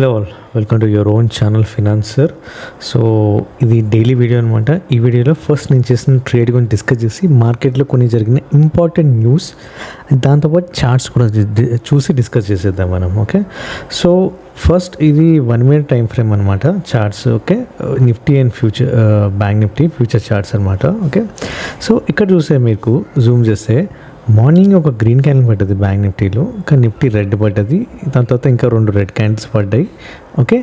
Hello all, welcome to your own channel financer. So ఇది daily video అనమాట. ఈ వీడియోలో ఫస్ట్ నేను చేసిన ట్రేడ్ గురించి డిస్కస్ చేసి మార్కెట్లో కొన్ని జరిగిన ఇంపార్టెంట్ న్యూస్, దాంతోపాటు చార్ట్స్ కూడా చూసి డిస్కస్ చేసేద్దాం మనం. ఓకే, సో ఫస్ట్ ఇది 1 minute టైం ఫ్రేమ్ అనమాట charts. Okay, Nifty and future bank Nifty future charts అనమాట. ఓకే, సో ఇక్కడ చూస్తే మీకు జూమ్ చేస్తే మార్నింగ్ ఒక గ్రీన్ క్యాండిల్ పడ్డది బ్యాంక్ నిఫ్టీలో, ఇంకా నిఫ్టీ రెడ్ పడ్డది, దాని తర్వాత ఇంకా 2 రెడ్ క్యాండిల్స్ పడ్డాయి. ఓకే,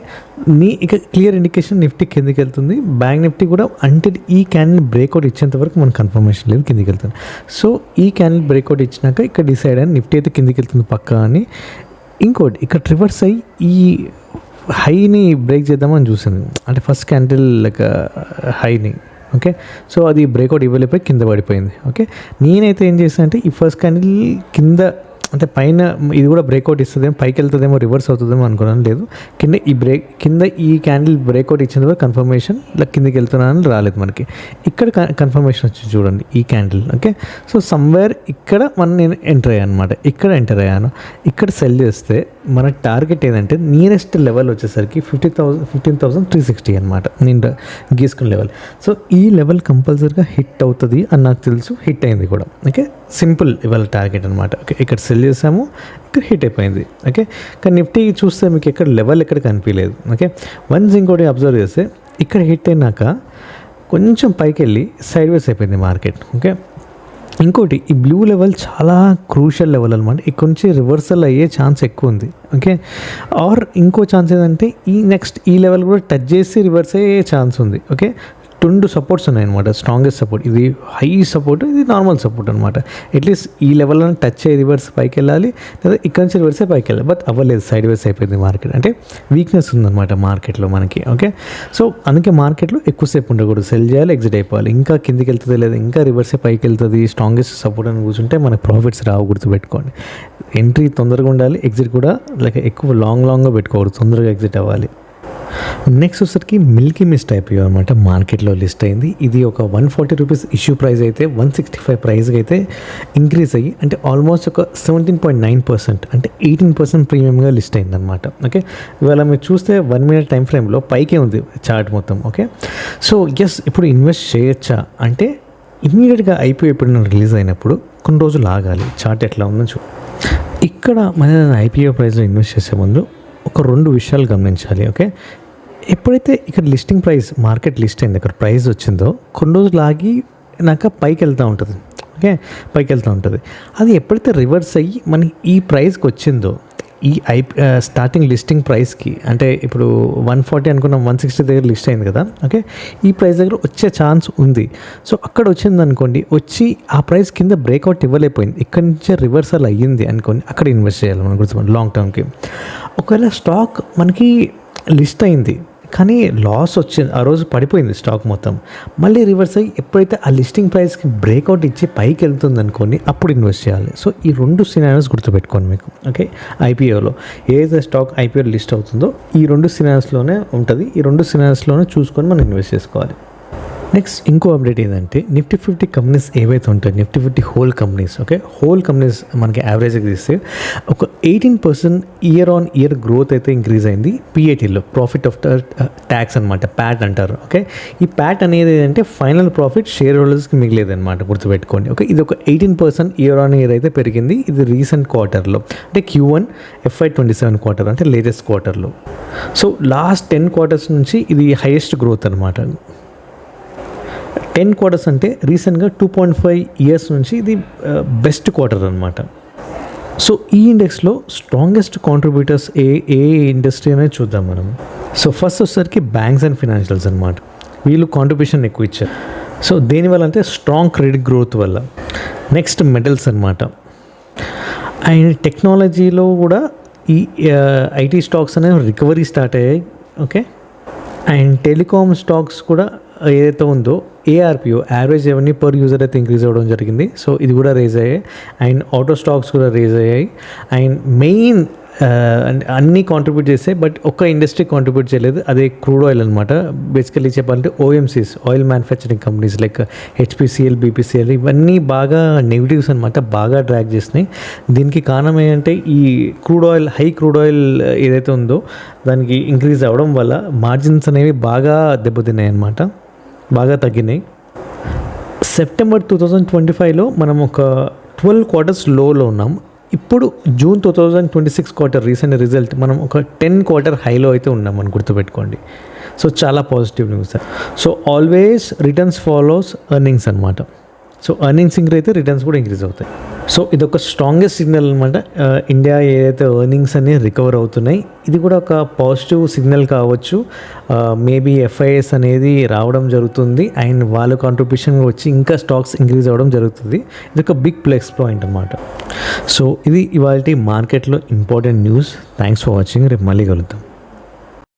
ఇక క్లియర్ ఇండికేషన్ నిఫ్టీ కిందికి వెళ్తుంది. బ్యాంక్ నిఫ్టీ కూడా అంటే ఈ క్యాండిల్ బ్రేక్అవుట్ ఇచ్చేంత వరకు మనకు కన్ఫర్మేషన్ లేదు కిందికి వెళ్తుంది. సో ఈ క్యాండిల్ బ్రేక్అవుట్ ఇచ్చినాక ఇక్కడ డిసైడ్ అని నిఫ్టీ అయితే కిందికి వెళ్తుంది పక్కా అని. ఇంకోటి ఇక్కడ రివర్స్ అయ్యి ఈ హైని బ్రేక్ చేద్దామని చూసింది, అంటే ఫస్ట్ క్యాండిల్ లైక్ హైని. ఓకే, సో అది బ్రేక్అవుట్ ఇవ్వలేకపోయి కింద పడిపోయింది. ఓకే, నేనైతే ఏం చేశాను అంటే ఈ ఫస్ట్ క్యాండిల్ కింద అంటే పైన ఇది కూడా బ్రేక్అవుట్ ఇస్తుందేమో, పైకి వెళ్తుందేమో, రివర్స్ అవుతుందేమో అనుకున్నాను. లేదు, కింద ఈ క్యాండిల్ బ్రేక్అవుట్ ఇచ్చిన కన్ఫర్మేషన్ ఇలా కిందకి వెళ్తున్నానని రాలేదు మనకి. ఇక్కడ కన్ఫర్మేషన్ వచ్చి చూడండి ఈ క్యాండిల్. ఓకే, సో సమ్వేర్ ఇక్కడ నేను ఎంటర్ అయ్యాను అనమాట. ఇక్కడ ఎంటర్ అయ్యాను, ఇక్కడ సెల్ చేస్తే మన టార్గెట్ ఏదంటే నియరెస్ట్ లెవెల్ వచ్చేసరికి 15,360 అనమాట, నేను గీసుకున్న లెవెల్. సో ఈ లెవెల్ కంపల్సరీగా హిట్ అవుతుంది అని నాకు తెలుసు, హిట్ అయింది కూడా. ఓకే, సింపుల్ ఇవాళ టార్గెట్ అనమాట. ఓకే, ఇక్కడ సెల్ చేసాము, ఇక్కడ హిట్ అయిపోయింది. ఓకే, కానీ నిఫ్టీ చూస్తే మీకు ఎక్కడ లెవెల్ ఎక్కడ కనిపించలేదు. ఓకే, వన్స్ ఇంకోటి అబ్జర్వ్ చేస్తే ఇక్కడ హిట్ అయినాక కొంచెం పైకి వెళ్ళి సైడ్ వేస్ అయిపోయింది మార్కెట్. ఓకే, ఇంకోటి ఈ బ్లూ లెవెల్ చాలా క్రూషియల్ లెవెల్ అనమాట, ఇక్కడ నుంచి రివర్సల్ అయ్యే ఛాన్స్ ఎక్కువ ఉంది. ఓకే, ఆర్ ఇంకో ఛాన్స్ ఏంటంటే ఈ లెవెల్ కూడా టచ్ చేసి రివర్స్ అయ్యే ఛాన్స్ ఉంది. ఓకే, 2 సపోర్ట్స్ ఉన్నాయన్నమాట, స్ట్రాంగెస్ట్ సపోర్ట్, ఇది హై సపోర్ట్, ఇది నార్మల్ సపోర్ట్ అనమాట. అట్లీస్ట్ ఈ లెవెల్లో టచ్ అయ్యి రివర్స్ పైకి వెళ్ళాలి, లేదా ఇక్కడ నుంచి రివర్స్ పైకి వెళ్ళాలి, బట్ అవ్వలేదు, సైడ్ వేస్ అయిపోయింది మార్కెట్. అంటే వీక్నెస్ ఉందన్నమాట మార్కెట్లో మనకి. ఓకే, సో అందుకే మార్కెట్లో ఎక్కువసేపు ఉండకూడదు, సెల్ చేయాలి, ఎగ్జిట్ అయిపోవాలి. ఇంకా కిందికి వెళ్తుంది లేదా ఇంకా రివర్సే పైకి వెళ్తుంది, స్ట్రాంగెస్ట్ సపోర్ట్ అని కూర్చుంటే మనకు ప్రాఫిట్స్ రావు, గుర్తుపెట్టుకోండి. ఎంట్రీ తొందరగా ఉండాలి, ఎగ్జిట్ కూడా లైక్ ఎక్కువ లాంగ్గా పెట్టుకోకూడదు, తొందరగా ఎగ్జిట్ అవ్వాలి. నెక్స్ట్ వచ్చేసరికి మిల్కీ మిస్ట్ IPO అనమాట, మార్కెట్లో లిస్ట్ అయింది. ఇది ఒక 140 రూపీస్ ఇష్యూ ప్రైస్ అయితే 165 ప్రైస్కి అయితే ఇంక్రీజ్ అయ్యి, అంటే ఆల్మోస్ట్ ఒక 17.9%, అంటే 18% ప్రీమియంగా లిస్ట్ అయింది అనమాట. ఓకే, ఇవాళ మీరు చూస్తే 1 minute టైం ఫ్రేమ్లో పైకే ఉంది చార్ట్ మొత్తం. ఓకే, సో ఎస్, ఇప్పుడు ఇన్వెస్ట్ చేయొచ్చా అంటే ఇమ్మీడియట్గా IPO ఎప్పుడైనా రిలీజ్ అయినప్పుడు కొన్ని రోజులు ఆగాలి, చార్ట్ ఎట్లా ఉందని ఇక్కడ మన IPO ప్రైస్లో ఇన్వెస్ట్ చేసే ముందు ఒక 2 విషయాలు గమనించాలి. ఓకే, ఎప్పుడైతే ఇక్కడ లిస్టింగ్ ప్రైస్ మార్కెట్ లిస్ట్ అయింది, ఇక్కడ ప్రైస్ వచ్చిందో కొన్ని రోజులు ఆగి నాక పైకి వెళ్తూ ఉంటుంది. ఓకే, పైకి వెళ్తూ ఉంటుంది. అది ఎప్పుడైతే రివర్స్ అయ్యి మనకి ఈ ప్రైస్కి వచ్చిందో, ఈ స్టార్టింగ్ లిస్టింగ్ ప్రైస్కి, అంటే ఇప్పుడు 140 అనుకున్నాం, 160 దగ్గర లిస్ట్ అయింది కదా. ఓకే, ఈ ప్రైస్ దగ్గర వచ్చే ఛాన్స్ ఉంది. సో అక్కడ వచ్చింది అనుకోండి, వచ్చి ఆ ప్రైస్ కింద బ్రేక్అవుట్ ఇవ్వలేకపోయింది, ఇక్కడ నుంచే రివర్సల్ అయ్యింది అనుకోండి, అక్కడ ఇన్వెస్ట్ చేయాలి మనం, గుర్తుపెట్టుకోండి లాంగ్ టర్మ్కి. ఒకవేళ స్టాక్ మనకి లిస్ట్ అయింది కానీ లాస్ వచ్చింది, ఆ రోజు పడిపోయింది స్టాక్ మొత్తం, మళ్ళీ రివర్స్ అయ్యి ఎప్పుడైతే ఆ లిస్టింగ్ ప్రైస్కి బ్రేక్అవుట్ ఇచ్చి పైకి వెళ్తుంది అనుకోండి, అప్పుడు ఇన్వెస్ట్ చేయాలి. సో ఈ 2 సినారియోస్ గుర్తుపెట్టుకోండి మీకు. ఓకే, IPOలో ఏదైతే స్టాక్ IPO లిస్ట్ అవుతుందో ఈ 2 సినారియోస్లోనే ఉంటుంది, ఈ 2 సినారియోస్లోనే చూసుకొని మనం ఇన్వెస్ట్ చేసుకోవాలి. నెక్స్ట్ ఇంకో అప్డేట్ ఏంటంటే నిఫ్టీ 50 కంపెనీస్ ఏవైతే ఉంటాయో, Nifty 50 whole companies. Okay, whole companies మనకి యావరేజ్గా తీస్తే ఒక 18% year-on-year గ్రోత్ అయితే ఇంక్రీజ్ అయింది PATలో, ప్రాఫిట్ ఆఫ్టర్ ట్యాక్స్ అనమాట, PAT అంటారు. ఓకే, ఈ PAT అనేది ఏంటంటే ఫైనల్ ప్రాఫిట్ షేర్ హోల్డర్స్కి మిగిలేదు అనమాట, గుర్తుపెట్టుకోండి. ఓకే, ఇది ఒక 18% year-on-year అయితే పెరిగింది, ఇది రీసెంట్ క్వార్టర్లో, అంటే Q1 FY27 క్వార్టర్, అంటే లేటెస్ట్ క్వార్టర్లో. సో లాస్ట్ 10 quarters నుంచి ఇది హైయెస్ట్ గ్రోత్ అనమాట. 10 quarters అంటే రీసెంట్గా 2.5 years నుంచి ఇది బెస్ట్ క్వార్టర్ అనమాట. సో ఈ ఇండెక్స్లో స్ట్రాంగెస్ట్ కాంట్రిబ్యూటర్స్ ఏ ఇండస్ట్రీ అనేది చూద్దాం మనం. సో ఫస్ట్ వచ్చేసరికి బ్యాంక్స్ అండ్ ఫినాన్షియల్స్ అనమాట, వీళ్ళు కాంట్రిబ్యూషన్ ఎక్కువ ఇచ్చారు. సో దేనివల్ల అంటే స్ట్రాంగ్ క్రెడిట్ గ్రోత్ వల్ల. నెక్స్ట్ మెటల్స్ అనమాట, అండ్ టెక్నాలజీలో కూడా ఈ IT స్టాక్స్ అనేవి రికవరీ స్టార్ట్ అయ్యాయి. ఓకే, అండ్ టెలికామ్ స్టాక్స్ కూడా ఏదైతే ఉందో ARPO, average revenue per user అయితే ఇంక్రీజ్ అవ్వడం జరిగింది. సో ఇది కూడా రేజ్ అయ్యాయి, అండ్ ఆటో స్టాక్స్ కూడా రేజ్ అయ్యాయి. అండ్ మెయిన్ అండ్ అన్నీ కాంట్రిబ్యూట్ చేస్తాయి, బట్ ఒక్క ఇండస్ట్రీ కాంట్రిబ్యూట్ చేయలేదు, అదే క్రూడ్ ఆయిల్ అనమాట. బేసికలీ చెప్పాలంటే OMCs, oil manufacturing companies like HPCL, BPCL ఇవన్నీ బాగా నెగిటివ్స్ అనమాట, బాగా డ్రాగ్ చేసినాయి. దీనికి కారణం ఏంటంటే ఈ హై క్రూడ్ ఆయిల్ ఏదైతే ఉందో దానికి ఇంక్రీజ్ అవ్వడం వల్ల మార్జిన్స్ అనేవి బాగా దెబ్బతిన్నాయి అనమాట, బాగా తగ్గినాయి. సెప్టెంబర్ 2025లో మనం ఒక 12 quarters లోలో ఉన్నాం. ఇప్పుడు జూన్ 2026 క్వార్టర్ రీసెంట్ రిజల్ట్ మనం ఒక 10 quarter హైలో అయితే ఉన్నామని గుర్తుపెట్టుకోండి. సో చాలా positive news. So always returns follows earnings అనమాట. సో ఎర్నింగ్స్ ఇంక్రీజ్ అయితే రిటర్న్స్ కూడా ఇంక్రీజ్ అవుతాయి. సో ఇది ఒక స్ట్రాంగెస్ట్ సిగ్నల్ అనమాట. ఇండియా ఏదైతే ఎర్నింగ్స్ అన్ని రికవర్ అవుతున్నాయి, ఇది కూడా ఒక పాజిటివ్ సిగ్నల్ కావచ్చు. మేబీ ఎఫ్ఐఎస్ అనేది రావడం జరుగుతుంది అండ్ వాళ్ళ కాంట్రిబ్యూషన్ వచ్చి ఇంకా స్టాక్స్ ఇంక్రీజ్ అవ్వడం జరుగుతుంది. ఇది ఒక బిగ్ ప్లస్ పాయింట్ అనమాట. సో ఇది ఇవాళ మార్కెట్లో important news. Thanks for watching. రేపు మళ్ళీ కలుద్దాం.